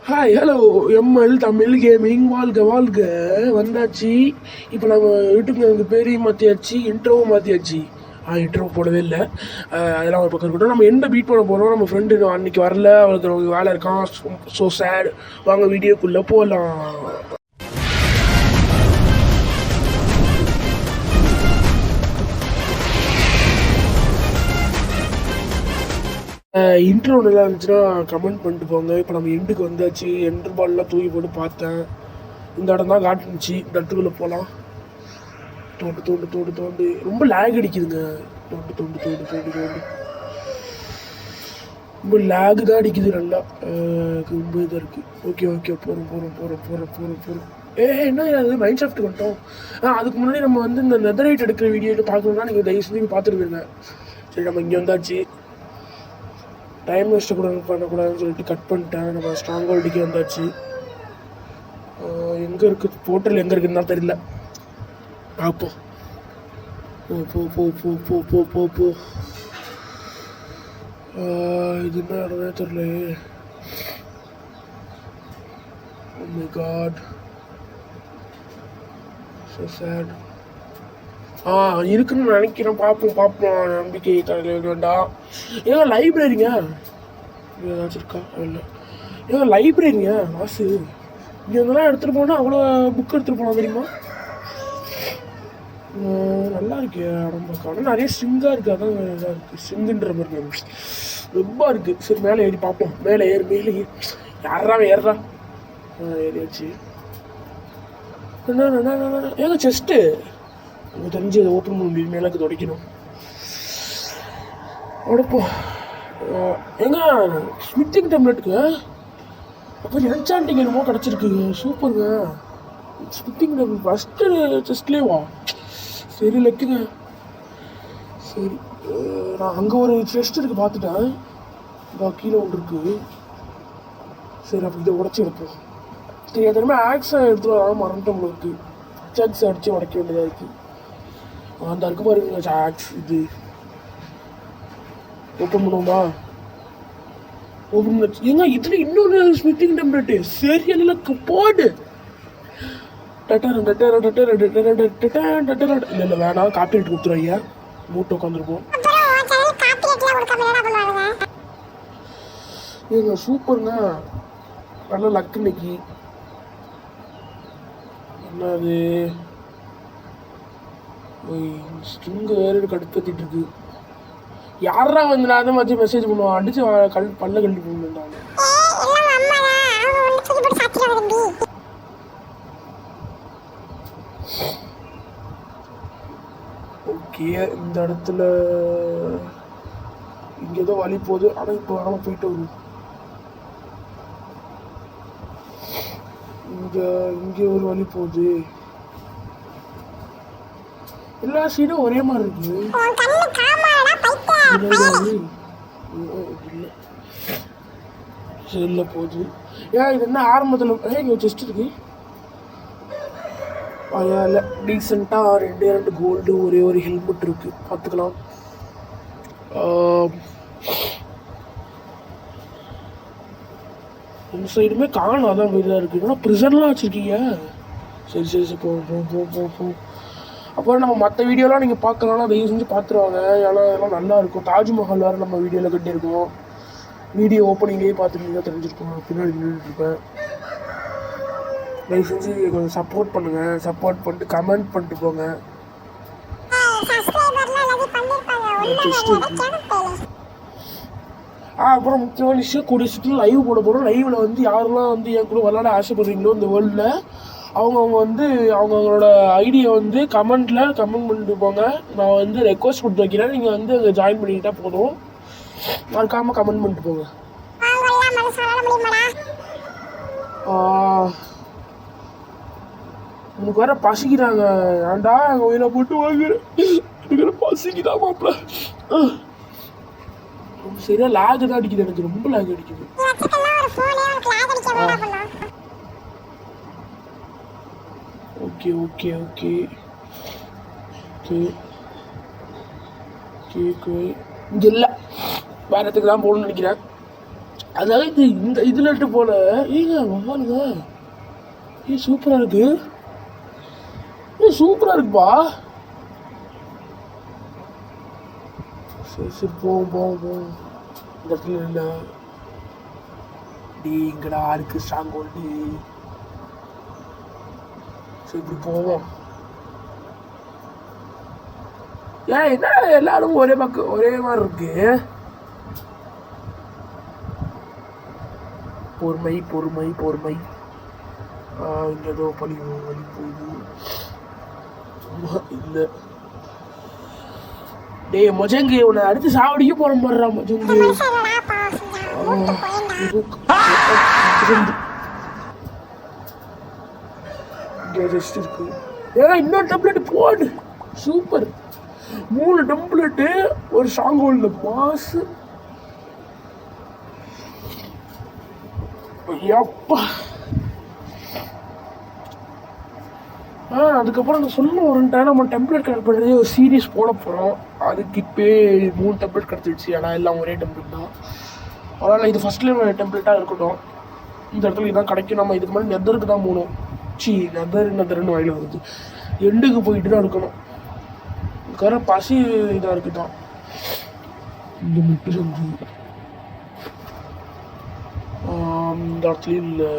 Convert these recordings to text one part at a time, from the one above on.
Hi hello ML Tamil gaming வாழ்க வாழ்க வந்தாச்சு. இப்போ நம்ம யூடியூப்ல வந்து பேரையும் மாற்றியாச்சு, இன்ட்ரோவும் மாற்றியாச்சு. இன்ட்ரோ போடவே இல்லை, அதெல்லாம் ஒரு பக்கம் இருக்கட்டும். நம்ம எந்த பீட் பண்ண போகிறோம்? நம்ம ஃப்ரெண்டு அன்றைக்கி வரல, அவளுக்கு வேலை இருக்கான். So sad. வாங்க வீடியோக்குள்ளே போகலாம். இன்ட்ரோ நல்லா இருந்துச்சுன்னா கமெண்ட் பண்ணிட்டு போங்க. இப்போ நம்ம எண்டுக்கு வந்தாச்சு. என்ட்ரு பால்லாம் தூக்கி போட்டு பார்த்தேன். இந்த இடம் தான் காட்டுனுச்சு. இந்த இடத்துக்குள்ளே போகலாம். தோண்டு தோண்டு தோண்டு தோண்டு ரொம்ப லேக் அடிக்குதுங்க. தோண்டு தோண்டு தோண்டு தோண்டு தோண்டு ரொம்ப லேகு தான் அடிக்குது. நல்லா ரொம்ப இதாக இருக்குது. ஓகே ஓகே போகிறோம் போகிறோம் போகிறோம் போகிறோம் போகிறோம் போகிறோம். என்ன அது மைண்ட் ஷாஃப்ட் வந்துட்டோம். அதுக்கு முன்னாடி நம்ம வந்து இந்த நெதரைட் எடுக்கிற வீடியோ பார்க்கணுன்னா நீங்கள் தயவு செஞ்சு பார்த்துருவீங்க. சரி, நம்ம இங்கே வந்தாச்சு. டைம் வேஸ்ட்டு கூட பண்ணக்கூடாதுன்னு சொல்லிட்டு கட் பண்ணிட்டேன். நம்ம ஸ்ட்ராங் ஹோல்டுக்கே வந்தாச்சு. எங்கே இருக்குது போர்ட்டல்? எங்கே இருக்குதுன்னு தான் தெரியல. பார்ப்போம். போ போ போ போ போ போ போ போ இது என்ன இடமே தெரியலையே. Oh my God, so sad. இருக்குன்னு நினைக்கிறேன். பார்ப்போம் பார்ப்போம். நம்பிக்கை தலையில் வேண்டாம். ஏங்க லைப்ரரிங்க ஏதாச்சும் இருக்கா? இல்லை ஏங்க லைப்ரரிங்க வாசு. இங்கே இதெல்லாம் எடுத்துகிட்டு போனால் அவ்வளோ புக் எடுத்துகிட்டு போனால் தெரியுமா? நல்லா இருக்கு இடம் பார்க்க. ஆனால் நிறைய ஸ்ட்ரிங்காக இருக்குது. அதான் இதாக இருக்குது. ஸ்ட்ரிங்குன்ற மாதிரி ரொம்ப இருக்குது. சரி, மேலே ஏறி பார்ப்போம். மேலே ஏறு மேலே ஏறி. ஏறுறா ஏறியாச்சு. என்ன ஏங்க செஸ்ட்டு எனக்கு தெரிஞ்சு அதை ஓப்பன் பண்ண முடியும். மேலே துடைக்கணும். உடப்போ ஏங்க ஸ்மித்திங் டெம்லெட்டுக்கு அப்போ என்சாண்டிங் என்னமோ கிடச்சிருக்கு. சூப்பருங்க. ஸ்மித்திங் டெம்லெட் ஃபஸ்ட்டு செஸ்ட்லேவா? சரி லக்குங்க. சரி, நான் அங்கே ஒரு செஸ்ட் இருக்குது பார்த்துட்டேன். இங்கே கீழே ஒன்று இருக்குது. சரி, அப்போ இதை உடச்சி எடுப்போம். சரி, அது எல்லாமே ஆக்ஸை எடுத்துகிட்டு வராமல் மறந்துட்டோம். உங்களுக்கு ஆக்ஸ் அடித்து உடைக்க வேண்டியதாக இருக்குது. அந்த இருக்கு பாருங்க ஆக்ஸ். இது ஓப்பன் பண்ணுவோமா? ஓப்பன் பண்ண ஏங்க இதில் இன்னொரு ஸ்மித்திங் டெம்ப்ளேட்டு. சரி எல்லாம் போடு. இல்லை வேணாம், காப்பி ரைட் கொடுத்துரும். ஐயா மூட்டை உட்காந்துருப்போம். ஏங்க சூப்பருங்க. நல்ல லக்கு இன்னைக்கு. என்ன அது ஸ்ட்ரிங்கு வேறு கடுக்கத்திட்டு இருக்கு. யாரா வந்து நான் தான் வச்சு மெசேஜ் பண்ணுவான். அடிச்சு பல்ல கழட்டி போகணும். ஓகே, இந்த இடத்துல இங்கே ஏதோ வழி போகுது. ஆனால் இப்போ ஆனால் போயிட்டு வரும். இங்கே ஒரு வழி போகுது. எல்லா சீடும் ஒரே மாதிரி இருக்கு. இல்லை போகுது. ஏன் இது என்ன ஆரம்பத்தில் இங்கே செஸ்ட் இருக்கு. இல்லை டீசெண்டாக ரெண்டு கோல்டு ஒரே ஒரு ஹெல்மெட் இருக்கு. பார்த்துக்கலாம். இந்த சைடுமே காணும். அதான் இதாக இருக்குது. ஆனால் ப்ரிசன்லாம் வச்சுருக்கீங்க. சரி சரி சரி, போ. அப்புறம் நம்ம மற்ற வீடியோலாம் நீங்கள் பார்க்கலாம்னா தயவு செஞ்சு பார்த்துருவாங்க. ஏன்னா அதெல்லாம் நல்லா இருக்கும். தாஜ்மஹால் வேறு நம்ம வீடியோவில் கட்டியிருக்கோம். வீடியோ ஓப்பனிங்லேயே பார்த்துருந்தீங்கன்னா தெரிஞ்சிருக்கோம். பின்னாடி நின்றுட்டுருப்பேன். தயவு செஞ்சு கொஞ்சம் சப்போர்ட் பண்ணுங்கள். சப்போர்ட் பண்ணிட்டு கமெண்ட் பண்ணிட்டு போங்க. அப்புறம் முக்கியமான விஷயம், கூடிய சீக்கிரம் லைவ் போட போகிறோம். லைவில் வந்து யாரெல்லாம் வந்து என் கூட விளாட ஆசைப்படுறீங்களோ இந்த வேர்ல்டில் அவங்க வந்து அவங்களோட ஐடியை வந்து கமெண்ட் பண்ணிட்டு போங்க. நான் வந்து ரெக்வஸ்ட் கொடுத்து வைக்கிறேன். நீங்கள் வந்து அங்கே ஜாயின் பண்ணிக்கிட்டா போதும். மறக்காமல் கமெண்ட் பண்ணிட்டு போங்க. எனக்கு வேற பசிக்கிறாங்க. ஏன்டா எங்கள் உயிரை போட்டு வாங்குறேன். எனக்கு வேற பசிக்குதா மாப்பிள்ள. சரியா லேக் தான் அடிக்குது. எனக்கு ரொம்ப லேக் அடிக்குது. ஓகே ஓகே ஓகே கேக்கு இங்கே இல்லை. வேறு இடத்துக்கு தான் போகணும்னு நினைக்கிறேன். அதாவது இந்த இதில் போல ஏங்க வாங்க சூப்பராக இருக்கு. சூப்பராக இருக்குப்பா. சரி சரி போவோம். இந்த இடத்துல இல்லை டி இங்கடா இருக்கு ஸ்ட்ராங் ஹோல்டு. சரி இப்படி போவோம். ஏன் என்ன எல்லாரும் ஒரே மாதிரி இருக்கு. பொறுமை. இங்க ஏதோ வழி போகுது. இல்லை டேய் மொஜங்கு உன்னை அடுத்து சாவடிக்க போற மாதிரிடா மொஜங்கு. ரெஸ்ட் இருக்கு. இன்னொரு டெம்ப்ளேட் போடு. சூப்பர். 3 டெம்ப்ளேட்டு ஒரு ஸ்ட்ராங் ஹோல்டு பாஸ். அப்பா அதுக்கப்புறம் நான் சொல்ல வரேன்ட்டேன். நம்ம டெம்ப்ளேட் கலெக்ட் பண்ணுறது ஒரு சீரீஸ் போட போகிறோம். அதுக்கு இப்போ 3 டெம்ப்ளேட் கிடச்சிடுச்சு. ஆனால் எல்லாம் ஒரே டெம்ப்ளேட் தான். அதனால் இது ஃபஸ்ட்லேயே டெம்ப்ளேட்டாக இருக்கட்டும். இந்த இடத்துல இதான் கிடைக்கும். நம்ம இதுக்கு மேலே நெதருக்கு தான் போகணும். நெதருன்னு வாயில் வருது. எண்டுக்கு போயிட்டு தான் இருக்கணும். இதுக்கார பசி இதாக இருக்குது தான். இந்த முட்டு செஞ்சு இந்த இடத்துலையும் இல்லை.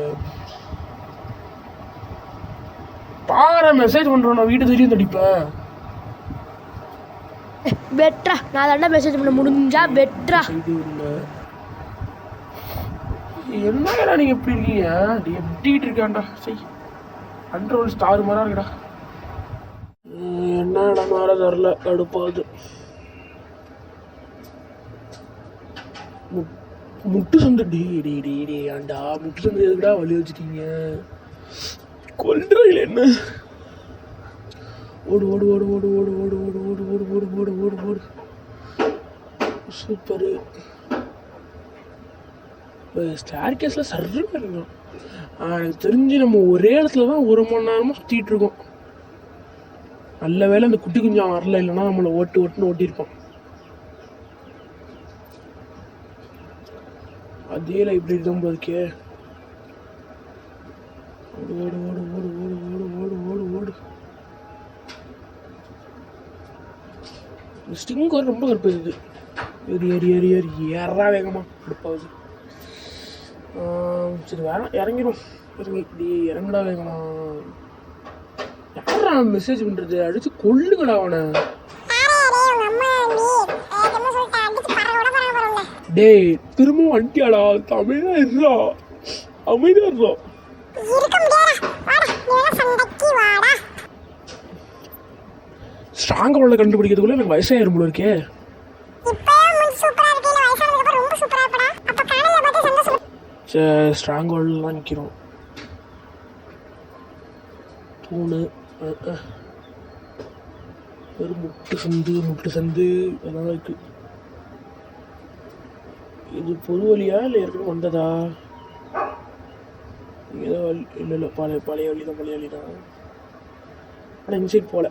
பாரு மெசேஜ் பண்ணுறோம். நான் வீடு தெரியும் தடிப்பேன். பெட்ரா நான் தாண்டா மெசேஜ் பண்ண முடிஞ்சா பெட்ரா. இது இல்லை என்னடா நீங்கள் எப்படி இருக்கீங்க? எப்படிட்டு இருக்காண்டா. சரி கண்ட்ரோல் ஸ்டார் மாதிரி இருக்குடா. என்ன இடம் வேற தரல. கடுப்பாது. முட்டு சந்து டே ஆண்டா. முட்டு சந்து எதுக்குடா வழி வச்சுட்டீங்க? கொல்றாயில் என்ன? ஓடு. சூப்பரு. ஸ்டார் கேஸில் சர்ன்னு இருக்கும். எனக்கு தெரிஞ்சு நம்ம ஒரே இடத்துல தான் 1 மணி நேரமாக சுற்றிட்டு இருக்கோம். நல்ல வேலை அந்த குட்டி குஞ்சம் வரல. இல்லைன்னா நம்மளை ஓட்டுன்னு ஓட்டியிருப்போம். அதே லைப்ரரி தான் போதுக்கே. ஓடு. ஸ்டிங் ஒரு ரொம்ப கடுப்பாகுது. ஏறா வேகமா கடுப்பாகுது. சரி வேணாம் இறங்கிடும். இறங்கடா வேகமா. யாரா மெசேஜ் பண்றது? அடிச்சு கொல்லுங்கடா அவனை. டேய் திரும்பவும் வண்டியாடா. அமைதியா இருடா. ஸ்ட்ராங் ஹோல்ட கண்டுபிடிக்கிறதுக்குள்ள எனக்கு வயசாயிரும் போல இருக்கே. ஸ்ட்ராங் ஹோல்டெலாம் நிற்கிறோம். தூணு ஒரு முட்டு சந்து அதெல்லாம் இருக்கு. இது பொது வழியா இல்லை ஏற்கனவே வந்ததா? ஏதோ இல்லை பழைய வழி தான். ஆனால் இன்சைட் போகல.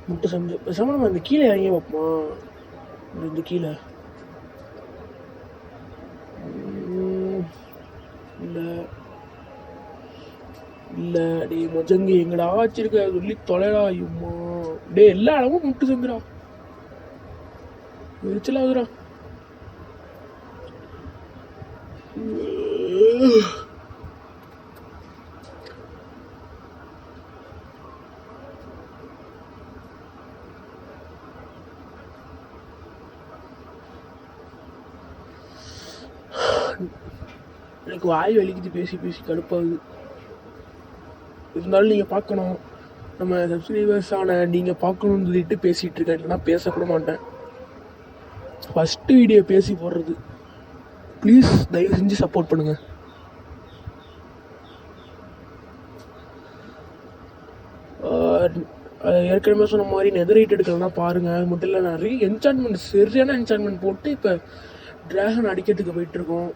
முட்டு சந்து பேசாமல் நம்ம இந்த கீழே இறங்கி வைப்போமா? இந்த கீழே இல்லை டே மொஜங்கு எங்கடா வச்சிருக்க சொல்லி தொலைடா. ஐயம்மா டே எல்லா இடமும் முட்டு சந்துடா. எரிச்சலாகுதுடா. எனக்கு வாய் வலிக்குது பேசி கடுப்பாகுது. இருந்தாலும் நீங்கள் பார்க்கணும். நம்ம சப்ஸ்கிரைபர்ஸான நீங்கள் பார்க்கணுன்னு சொல்லிட்டு பேசிகிட்டு இருக்கேன். இல்லைனா பேசக்கூட மாட்டேன். ஃபஸ்ட்டு வீடியோ பேசி போடுறது. ப்ளீஸ் தயவு செஞ்சு சப்போர்ட் பண்ணுங்கள். ஏற்கனவே சொன்ன மாதிரி நெதரைட் எடுக்கலாம் பாருங்கள். அது மட்டும் இல்லை நிறைய என்சான்மெண்ட் சரியான என்சான்மெண்ட் போட்டு இப்போ ட்ராகன் அடிக்கிறதுக்கு போயிட்டுருக்கோம்.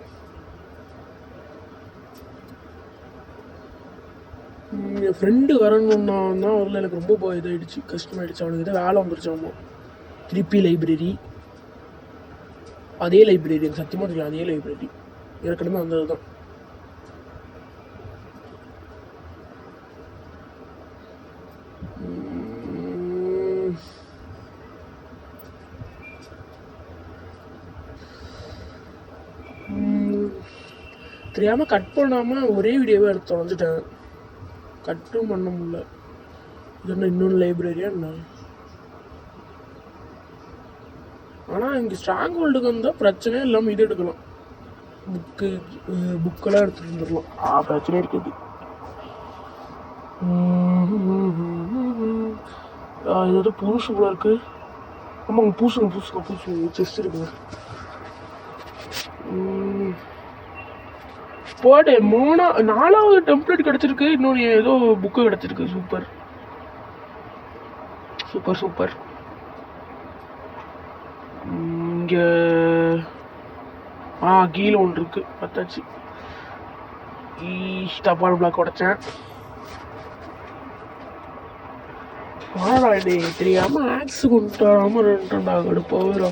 என் ஃப்ரெண்டு வரணுன்னா தான் வரல. எனக்கு ரொம்ப இதாகிடுச்சு, கஷ்டமாயிடுச்சு. அவனுக்கு வேலை வந்துருச்சு. ஆமாம் திருப்பி லைப்ரரி அதே லைப்ரரி எனக்கு சத்தியமாக தெரியும், அதே லைப்ரரி ஏற்கனவே வந்தது தான். தெரியாமல் கட் பண்ணாமல் ஒரே வீடியோவே எடுத்து வந்துட்டேன். கட்டும் பண்ண முடியல. இது என்ன இன்னொன்று லைப்ரரியா என்ன? ஆனால் இங்கே ஸ்ட்ராங் ஹோல்டுக்கு வந்தால் பிரச்சனையே இல்லாமல் இது எடுக்கலாம், புக்கெல்லாம் எடுத்துகிட்டு வந்துடலாம். பிரச்சனை இருக்குது. ஏதாவது புதுசு போல இருக்கு. ஆமாங்க, பூசுங்க செஸ்ட் இருக்குங்க. போடு 4வது டெம்ப்ளேட் கிடச்சிருக்கு. இன்னொன்று ஏதோ புக்கு கிடச்சிருக்கு. Super super super. இங்கே கீழே ஒன்று இருக்கு, பார்த்தாச்சு. டப்பால் பிளாக் உடைச்சேன். தெரியாம ஆக்ஸ் கொண்டு வராம 2 கடுப்பாக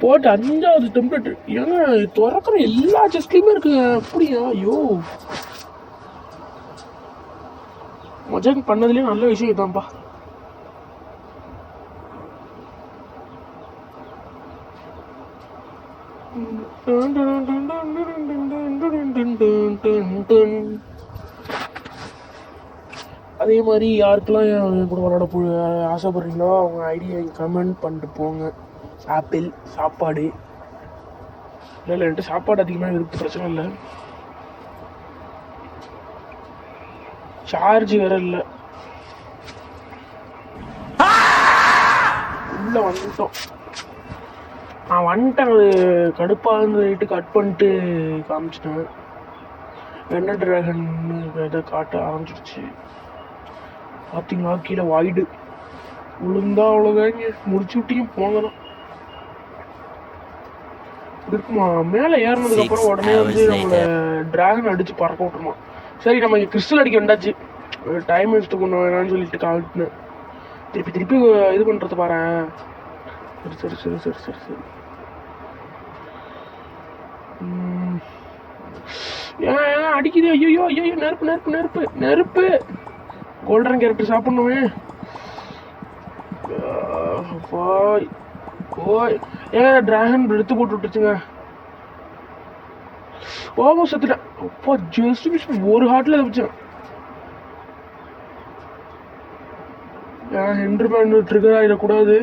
போட்டு 5வது டெம்ப்ளேட். ஏன்னா திறக்கிற எல்லா செஸ்ட்லையுமே இருக்குங்க. அப்படியா? ஐயோ, மஜாக் பண்ணதுலேயே நல்ல விஷயம் இதான்ப்பா. அதே மாதிரி யாருக்கெல்லாம் என் கூட விளாட ஆசைப்படுறீங்களோ அவங்க ஐடியா கமெண்ட் பண்ணிட்டு போங்க. ஆப்பிள் சாப்பாடு இல்லை, என்கிட்ட சாப்பாடு அதிகமாக இருக்கு, பிரச்சனை இல்லை. சார்ஜ் வேற இல்லை. உள்ள வந்துட்டோம். நான் வந்துட்டேன். அது கடுப்பாக இருந்துட்டு கட் பண்ணிட்டு காமிச்சிட்டேன். என்ன டிராகன் இதை காட்ட ஆரம்பிச்சிருச்சு. பார்த்தீங்களா, கீழே வாய்டு விழுந்தா அவ்வளோதாங்க, முடிச்சு விட்டியும் போங்கதான் இருக்குமா. மேலே ஏறினதுக்கு அப்புறம் உடனே வந்து நம்மளை டிராகன் அடிச்சு பறக்க விட்டுருமா. சரி, நம்ம இங்கே கிறிஸ்டல் அடிக்க வேண்டாச்சு, டைம் வேஸ்ட்டு பண்ண வேணாம்னு சொல்லிட்டு காட்டினேன். திருப்பி இது பண்ணுறது பாரு. சரி ஏன் அடிக்குது? ஐயோ நெருப்பு. Golden character சாப்பிடணுமே. டிராகன் எடுத்து போட்டு விட்டுச்சுங்க. செத்துட்டேன். அப்பா, ஜஸ்ட் மிஸ், ஒரு ஹார்ட்ல தப்பிச்சேன். ஹென்ட்ரிமேன் ட்ரிகர் ஆகிடக்கூடாது.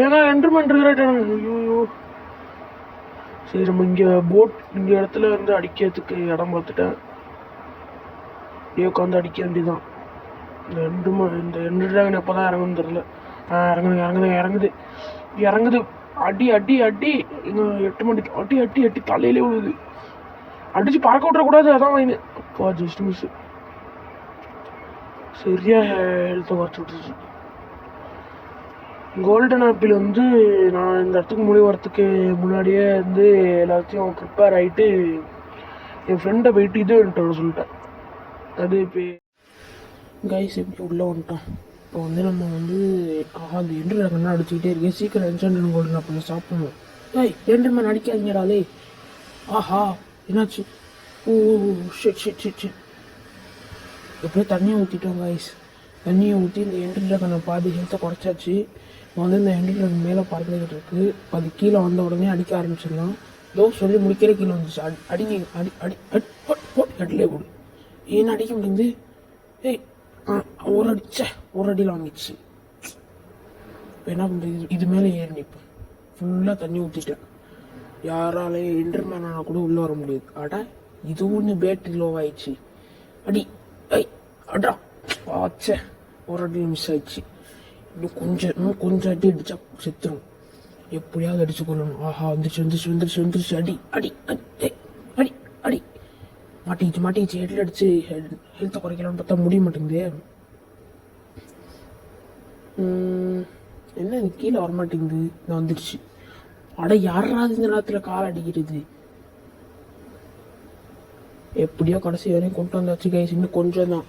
ஏன்னா ஹென்ட்ரிமேன் ட்ரிகர் ஆகிட்டாங்க. ஐயோ, சரி, நம்ம இங்க இடத்துல வந்து அடிக்கிறதுக்கு இடம் பார்த்துட்டேன். உட்காந்து அடிக்க வேண்டியதான். இந்த 2 டிராகன் எப்போ தான் இறங்குன்னு தெரியல. இறங்குது. அடி 8 மணிக்கு அடி தலையிலே விழுது. அடிச்சு பறக்க விட்டுறக்கூடாது, அதான் வாங்க. அப்பா, ஜஸ்ட் மிஸ். சரியா ஹெல்த்தை குறைச்சி விட்டுருச்சு. கோல்டன் ஆப்பிள் வந்து நான் இந்த இடத்துக்கு வரத்துக்கு முன்னாடியே வந்து எல்லாத்தையும் ப்ரிப்பேர் ஆகிட்டு என் ஃப்ரெண்டை போயிட்டு இது வந்துட்டு சொல்லிட்டேன். அது இப்போ கைஸ் எப்படி உள்ளே வந்துட்டோம். இப்போ வந்து நம்ம வந்து அந்த எண்டு ட்ராகன் அடிச்சுக்கிட்டே இருக்கேன். சீக்கிரம் என்சாண்டட் கோல்டன் ஆப்பிள் சாப்பிடணும். எண்டர்மேன் அடிக்காதீங்கடாலே. ஆஹா, என்னாச்சு? Oh shit. எப்படியோ தண்ணியை ஊற்றிட்டோம் கைஸ். தண்ணியை ஊற்றி இந்த எண்டு ட்ராகனை பாதி ஹெல்த்தை குறைச்சாச்சு. வந்து இந்த எண்டு ட்ராகன் மேலே பறந்துக்கிட்டு இருக்கு. அது கீழே வந்த உடனே அடிக்க ஆரம்பிச்சிடலாம். சொல்லி முடிக்கிற கீழே வந்துச்சு. அடிலே கொடு. ஏன்னு அடிக்க முடியுது? ஒரு அடியில் வாங்கிடுச்சு. இப்போ என்ன பண்ணுறது? இது மேலே ஏறி நிற்பேன். ஃபுல்லாக தண்ணி ஊற்றிட்டேன். யாராலையும் எண்டர்மேனானா கூட உள்ளே வர முடியாது. இது ஒன்று பேட்டரி லோ ஆயிடுச்சு. அடா ஆச்சே, ஒரு அடியில் மிஸ் ஆயிடுச்சு. இன்னும் கொஞ்சம் அடி அடிச்சா செத்துரும். எப்படியாவது அடிச்சு கொள்ளணும். ஆஹா, வந்துருச்சு. அடி மாட்டிச்சு. ஹெட்ல அடிச்சு ஹெல்த்தை குறைக்கலாம்னு பார்த்தா முடிய மாட்டேங்குது. என்ன கீழே வரமாட்டேங்குது? நான் வந்துடுச்சு. யாராவது இந்த நேரத்தில் கால் அடிக்கிறது? எப்படியோ கடைசி வரையும் கொண்டு வந்தாச்சு கைஸ். இன்னும் கொஞ்சம் தான்.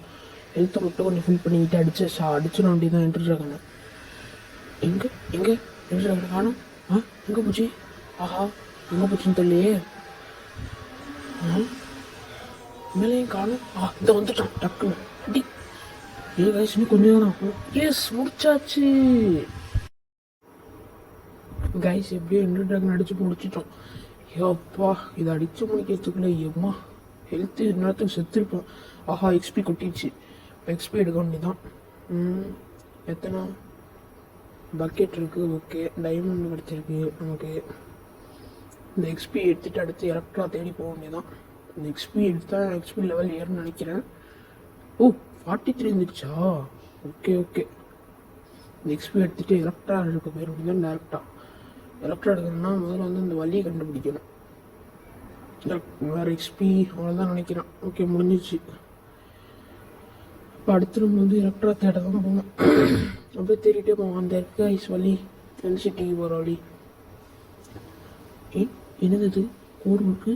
ஹெல்த்தை மட்டும் கொஞ்சம் ஃபில் பண்ணிக்கிட்டு அடிச்சிட வேண்டியதான் என்ட்ரு ட்ராகனை. எங்கே எங்கே என்ட்ரு ட்ராகனை காணும்? எங்கே போச்சு? ஆஹா, எங்கே போச்சுன்னு தெரியலையே. மேலேயும் காணும். இந்த வந்துட்டான் டக்குன்னு அடி. கைஸ் இன்னும் கொஞ்சம் தான். எஸ், முடிச்சாச்சு கைஸ். எப்படியோ என்ட்ரு ட்ராகன் அடிச்சு முடிச்சிட்டோம். ஏப்பா, இதை அடித்து முடிக்கிறதுக்குள்ள எம்மா ஹெல்த்து நேரத்துக்கு செத்துருப்போம். ஆஹா, எக்ஸ்பி கொட்டிடுச்சு. இப்போ எக்ஸ்பி எடுக்க வேண்டியதான். எத்தனை பக்கெட் இருக்குது? ஓகே, டைமண்ட் கிடச்சிருக்கு நமக்கு. இந்த எக்ஸ்பி எடுத்துகிட்டு அடுத்து எலக்ட்ரா தேடி போக வேண்டியதான். இந்த எக்ஸ்பி எடுத்தால் எக்ஸ்பி லெவல் ஏறுன்னு நினைக்கிறேன். 43 இருந்துச்சா? Okay okay. இந்த எக்ஸ்பி எடுத்துகிட்டு எலக்ட்ரா இருக்க போயிட வேண்டியதான். டேரெக்டாக எலக்ட்ரா எடுக்கணும்னா முதல்ல வந்து இந்த வழியை கண்டுபிடிக்கணும். வேறு எக்ஸ்பி அவ்வளோதான் நினைக்கிறேன். ஓகே, முடிஞ்சிச்சு. இப்போ அடுத்து நம்ம வந்து எலக்ட்ரா தேட தான் போகணும். அப்படியே தேடிட்டே போவோம். அந்த இருக்க ஐஸ் வழி சிட்டிக்கு போகிற வழி. என்னது இது? கூடு இருக்கு.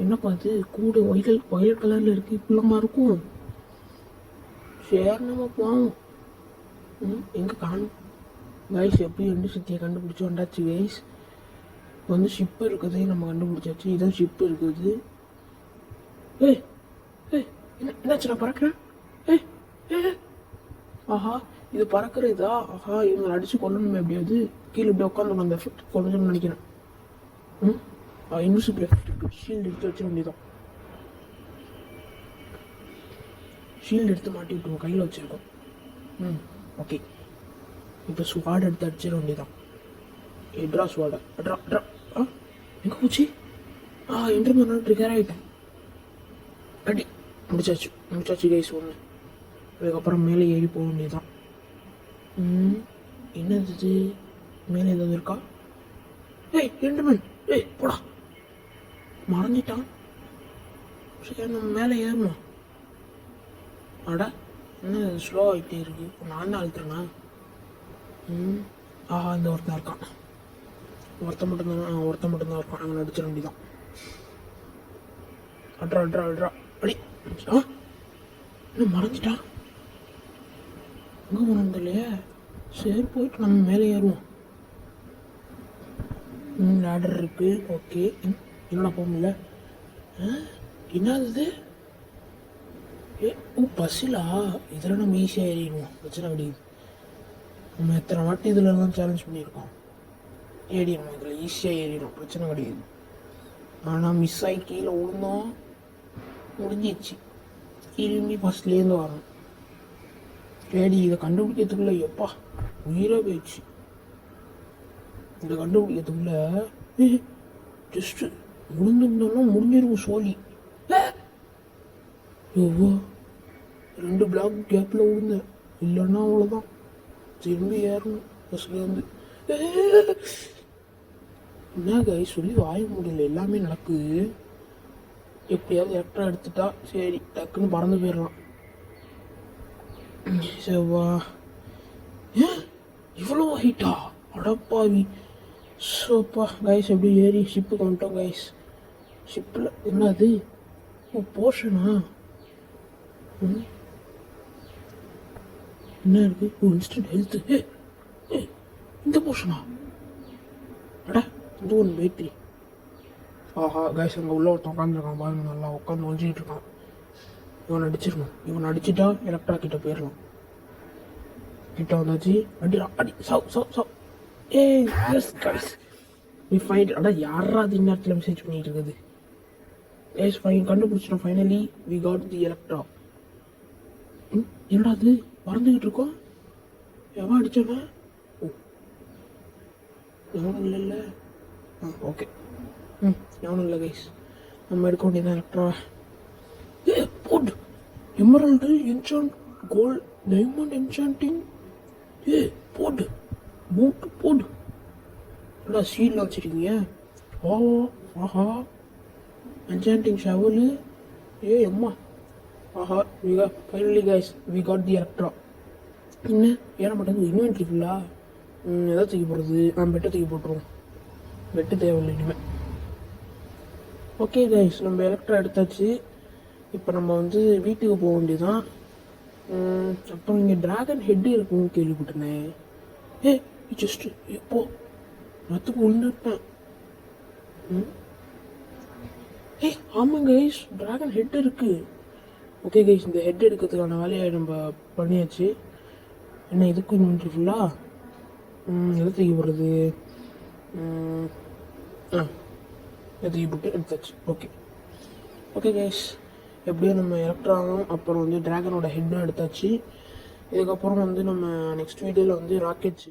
என்னப்பா அது? கூடு ஒயலட் கலரில் இருக்குது. இப்படிலாமா இருக்கும்? சரி, நம்ம போவோம். எங்கே காணும் கைஸ்? எப்படி ரெண்டு சிட்டியை கண்டுபிடிச்சி வந்தாச்சு கைஸ். வந்து ஷிப்பு இருக்குது, நம்ம கண்டுபிடிச்சாச்சு. இதான் ஷிப்பு இருக்குது. என்னாச்சு? நான் பறக்கிறேன். ஆஹா, இது பறக்கிறதா? ஆஹா, இவங்களை அடிச்சு கொல்லணுமே எப்படியாவது. கீழே இப்படி உட்காந்து அந்த எஃபெக்ட் கொல்லணும்னு நினைக்கிறேன். இன்விசிபிள் எஃபெக்ட் ஷீல்டு எடுத்து வச்சிட வேண்டியதான். ஷீல்டு எடுத்து மாட்டி விட்டுருவோம், கையில் வச்சுருக்கோம். ஓகே, இப்போ ஸ்வாட் எடுத்து அடிச்சிட வேண்டியதான். எட்ரா ஸ்வாடை அட்ரா. எங்கே போச்சு? என்ட்ரு ட்ரிகர் ஆகிட்டேன். அடி. முடிச்சாச்சு கைஸ் ஒன்று. அதுக்கப்புறம் மேலே ஏறி போக வேண்டியதான். என்னது இது? மேலே ஏதாவது இருக்கா? என்ட்ருமேன், போடா. மறந்துட்டான். சரி, நம்ம மேலே ஏறணும். அட, என்ன ஸ்லோ ஆகிட்டே இருக்கு. நான் தான் அழுத்துறேண்ணா. ஆஹா, இந்த ஒருத்தன் இருக்கான். ஒருத்தன் மட்டும்தான் இருக்கான். அவன் அடிச்சிட வேண்டியதான். அட்ரா அடி. இன்னும் மறைஞ்சிட்டான். எங்கே போனோம் இல்லையே. சரி, போயிட்டு நம்ம மேலே ஏறுவோம். லேடர் இருக்கு. ஓகே, என்னடா போக முடியல? என்னது? பஸ்ஸிலா? இதில் நம்ம ஈஸியாக ஏறிடுவோம், பிரச்சனை கிடையாது. நம்ம எத்தனை வாட்டி இதில் தான் சேலஞ்ச் பண்ணியிருக்கோம். ஏறிடுவோம், இதில் ஈஸியாக ஏறிடும், பிரச்சனை கிடையாது. ஆனால் மிஸ் ஆகி கீழே விழுந்தோம், முடிஞ்சிச்சு. திரும்பி ஃபஸ்ட்லேருந்து வரணும். சரி, இதை கண்டுபிடிக்கிறதுக்குள்ள எப்பா உயிராக போயிடுச்சு. இதை கண்டுபிடிக்கிறதுக்குள்ள ஜஸ்ட்டு முடிஞ்சிருந்தோம்னா முடிஞ்சிருக்கும் சோழி. எவ்வளோ 2 பிளாக் கேப்பில் விழுந்தேன். இல்லைன்னா அவ்வளோதான், திரும்பி ஏறணும் பஸ்லேருந்து. என்ன கை சொல்லி வாய முடியல. எல்லாமே நடக்குது. எப்படியாவது எலக்ட்ரா எடுத்துட்டா சரி, டக்குன்னு பறந்து போயிடலாம். செவ்வா, இவ்வளோ ஹைட்டா? அடப்பாவி. சோப்பா கைஸ், எப்படி ஏறி ஷிப்புக்கு வந்துட்டோம் கைஸ். ஷிப்பில் என்னது? போர்ஷனா? என்ன இருக்கு? Instant health. இந்த போர்ஷனா? அட, இந்த ஒன்று பேட்டரி. ஆஹா கைஸ், அங்கே உள்ள ஒருத்தன் உட்காந்துருக்கான் பாருங்க. நல்லா உட்காந்து ஒழிஞ்சிக்கிட்டு இருக்கான். இவன் அடிச்சிடணும். இவன் அடிச்சுட்டா எலக்ட்ரா கிட்ட போயிடலாம். கிட்ட வந்தாச்சு. அடி சவ். Yes guys, we find. அட, யாரா அது இந்நேரத்தில் மெசேஜ் பண்ணிட்டு இருக்குது? எஸ், கண்டுபிடிச்சிட்டோம். Finally we got the Electra. என்னடா அது பறந்துக்கிட்டு இருக்கோம்? எவன் அடிச்சவன்? எவனும் இல்லைல்ல. ஓகே, எவனும் இல்லை கைஸ். நம்ம எடுக்க வேண்டியதான் எலக்ட்ரா. போட் emerald enchant gold diamond enchanting. போடு போடு. என்னடா சீலில் வச்சுருக்கீங்க? ஆஹா, என்சாண்டிங் ஷவலு. அம்மா. ஆஹா, finally guys we got the elytra. என்ன ஏற மாட்டேங்குது? இன்வென்ட்ரி ஃபுல்லா? எதாவது தூக்கி போடுறது. பெட்டை தூக்கி போட்டுருவோம். பெட்டு தேவையில்லை இனிமேல். ஓகே கைஸ், நம்ம எலக்ட்ரா எடுத்தாச்சு. இப்போ நம்ம வந்து வீட்டுக்கு போக வேண்டியதுதான். அப்புறம் இங்கே டிராகன் ஹெட்டு இருக்குன்னு கேள்விப்பட்டேனே. ஏ ஜஸ்ட் எப்போ மற்றுக்கு விழுந்துட்டேன். ஏய் ஆமாம் கைஸ், டிராகன் ஹெட் இருக்குது. ஓகே கைஸ், இந்த ஹெட் எடுக்கிறதுக்கான வேலையை நம்ம பண்ணியாச்சு. என்ன இதுக்கு இன்னும் ஃபுல்லாக எதை தூக்கி போடுறது? எதை தூக்கி போட்டு எடுத்தாச்சு. ஓகே ஓகே கைஸ், எப்படியோ நம்ம எலக்ட்ரானும் அப்புறம் வந்து டிராகனோட ஹெட்டும் எடுத்தாச்சு. இதுக்கப்புறம் வந்து நம்ம நெக்ஸ்ட் வீடியோவில் வந்து ராக்கெட்